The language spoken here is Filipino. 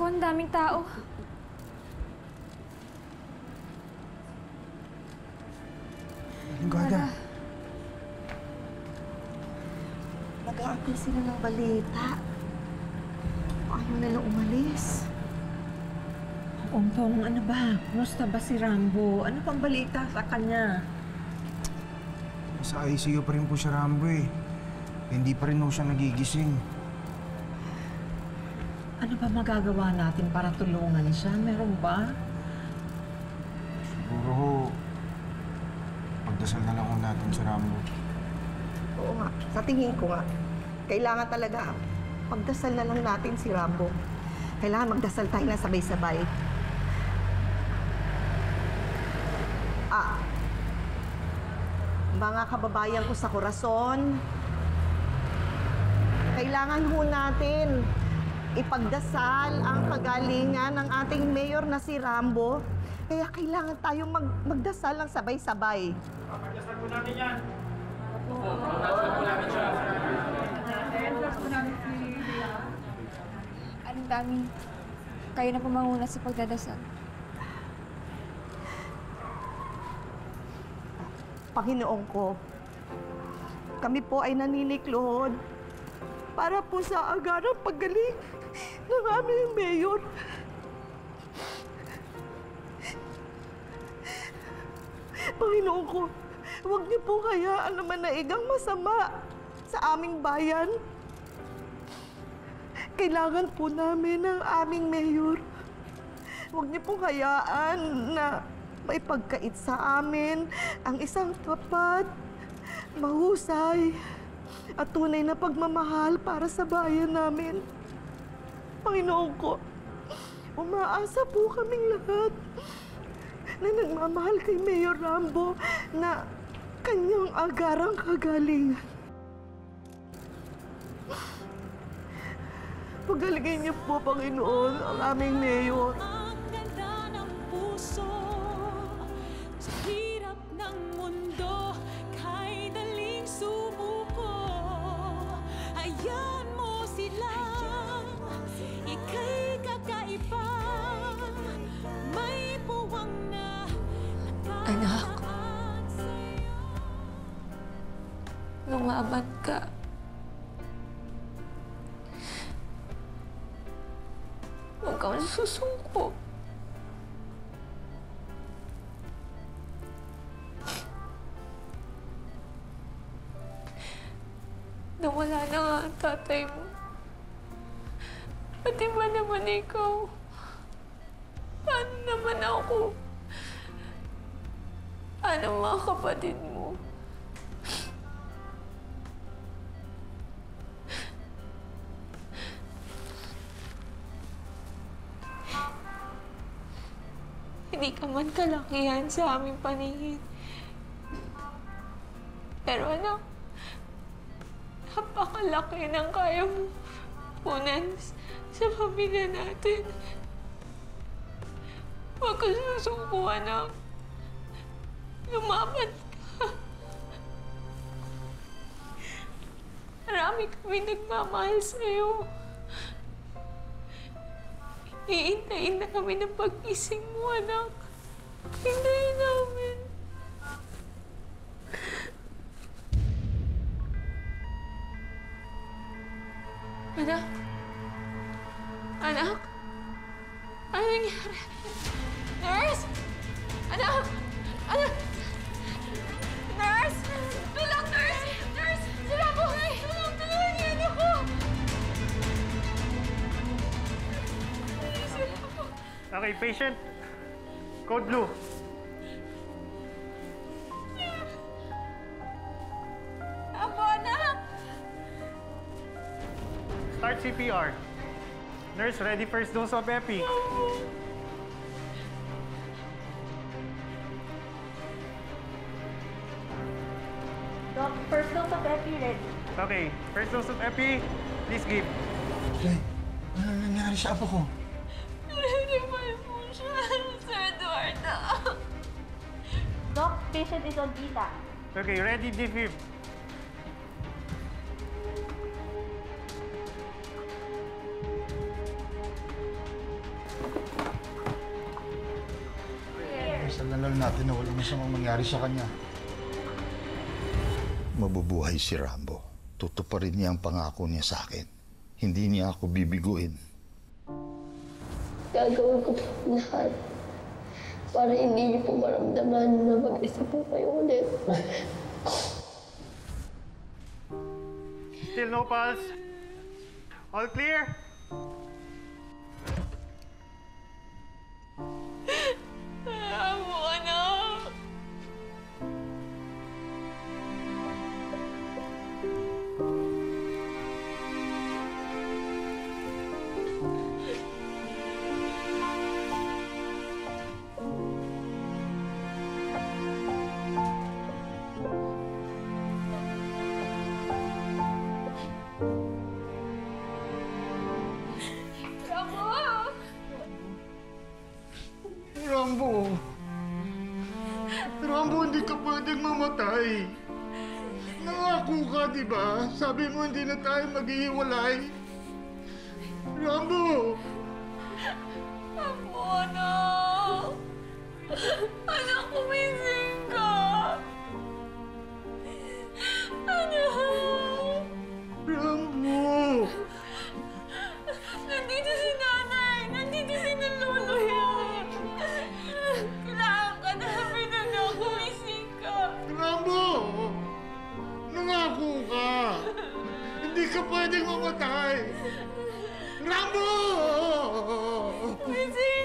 Naku, ang daming tao. Gada. Nag-aantay sila ng balita. Ayaw nila umalis. Tong, ano ba? Kumusta ba si Rambo? Ano pang balita sa kanya? Sa ICU pa rin po si Rambo eh. Hindi pa rin po siya nagigising. Ano ba magagawa natin para tulungan siya? Meron ba? Siguro ho, pagdasal na lang ho natin si Rambo. Oo nga, sa tingin ko nga, kailangan talaga pagdasal na lang natin si Rambo. Kailangan magdasal tayo na sabay-sabay. Mga kababayan ko sa Corazon, kailangan ho natin ipagdasal ang kagalingan ng ating mayor na si Rambo. Kaya kailangan tayong magdasal ng sabay-sabay. Pagdasal po natin yan. Anong daming kayo na pumanguna sa pagdadasal. Panginoon ko, kami po ay naniniklohod para po sa agarang paggaling ng aming mayor. Panginoon ko, huwag niyo po hayaan na manaigang masama sa aming bayan. Kailangan po namin ng aming mayor. Huwag niyo po hayaan na may pagkait sa amin ang isang tapat, mahusay, at tunay na pagmamahal para sa bayan namin. Panginoon ko, umaasa po kaming lahat na nagmamahal kay Mayor Rambo na kanyang agarang kagalingan. Pagalingin niyo po, Panginoon, ang aming mayor. Anak, lumaban ka. Huwag kang susuko. Nawala na nga ang tatay mo. Pati ba naman ikaw? Paano naman ako? Paano mga kapatid mo? Hindi ka man kalakihan sa aming paningin. Pero anak, napakalaki ng kaya mo punan sa pamilya natin. Huwag ka susuko, anak. Lumaban ka. Marami kami nagmamahal sa'yo. Iintayin na kami ng pag-ising mo, anak. Hintayin namin. Anak? Anak? Ano nangyari? Nurse? Anak? Anak? Nurse! Tulong, nurse! Nurse! Sila po! Tulong, tulungan niyo anak ko! Sila po! Okay, patient. Code blue. Apo, anak! Start CPR. Nurse, ready first dose of epi. Doc, first dose of epi ready. Okay, first dose of epi, please give. Ay, ano nangyari sa apo ko? Nalilimal po siya, Sir Eduardo. Doc, patient is on Vita. Okay, ready defib. natin na walang masamang mangyari sa kanya. Mabubuhay si Rambo. Tutuparin niya ang pangako niya sa akin. Hindi niya ako bibiguin. Gagawin ko po lahat para hindi niyo po maramdaman na mag-isa po kayo ulit. Still no pulse. All clear? Rambo, anak! Rambo! Rambo, hindi ka pwedeng mamatay. Nangako ka, di ba? Sabi mo hindi na tayo maghihiwalay. Rambo! Rambo, anak! Anak, kumising ka! Anak! Rambo! Nandito si nanay! Nandito si lolo yan! Kailangan ka namin, anak! Kumising ka! Rambo! Nangako ka! Hindi ka pwedeng mamatay! Rambo! Kumising